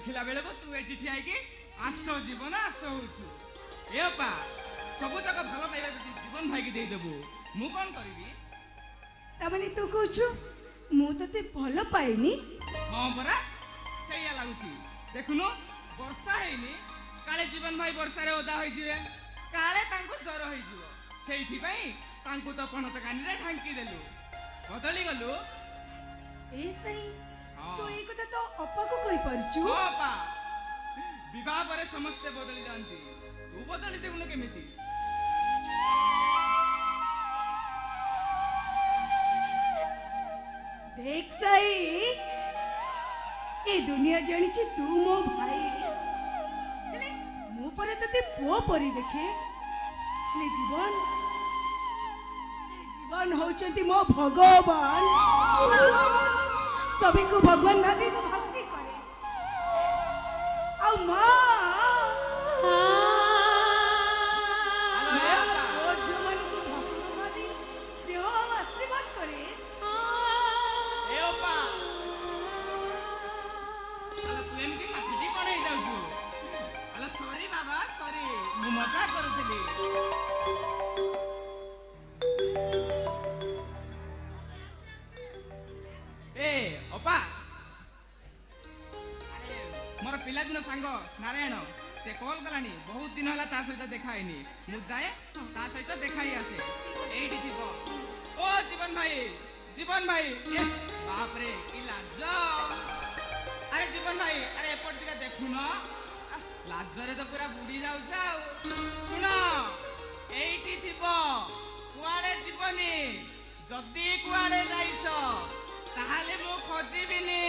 देखिला बेले को तू एठी ठिया कि आस जीवन आस होछु ए अपा सब तक भलो पाइबा जदी जीवन भाई की देई देबो मु कोन करबी तमने तू कहछु मु तते भलो पाइनी हां बरा सैया लागुची देखुनो वर्षा हेनी काले जीवन भाई वर्षा रे ओदा होई जिवे काले तांको जर होई जिवो सेइथि पई तांको तो पणत कानी रे ढांकी देलु बदली गलु ए सही तो ए कथा तो अपा को कहि परछु हो अपा विवाह पर समस्त बदली जानती तू बदली देबुन केमिति देख सही ए दुनिया जानी छी तू मो भाई हेले मो पर तते पो परी देखे ले जीवन होचंती मो भगवान सभी को भगवान भाभी को भक्ति करे औ मां ओ जमन को भक्त भाभी स्नेह आशीर्वाद करे ए ओपा अला प्लेन की माथि कोन हे जाउ अला सॉरी बाबा सॉरी मु मजाक करूथली अपा अरे मोर पिला दिन सांग नारायण से कॉल कलानी बहुत दिन होला ता सहित देखाइनी मु जाए ता सहित देखाई आसे एडी थीबो ओ जीवन भाई ए बाप रे की लाज अरे जीवन भाई अरे एपट दिका देखु न लाज रे तो पूरा बुडी जाउ जाउ सुनो एडी थीबो कुआडे जीवनी जदी कुआडे जाइछ ताहाले मु खोजिबिनी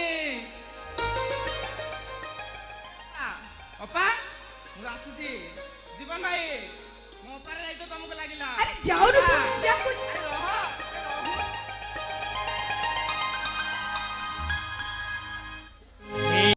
अपा मु आसुची जीवन भाई मो पारे जाई तो तुमको लागिला अरे जाऊ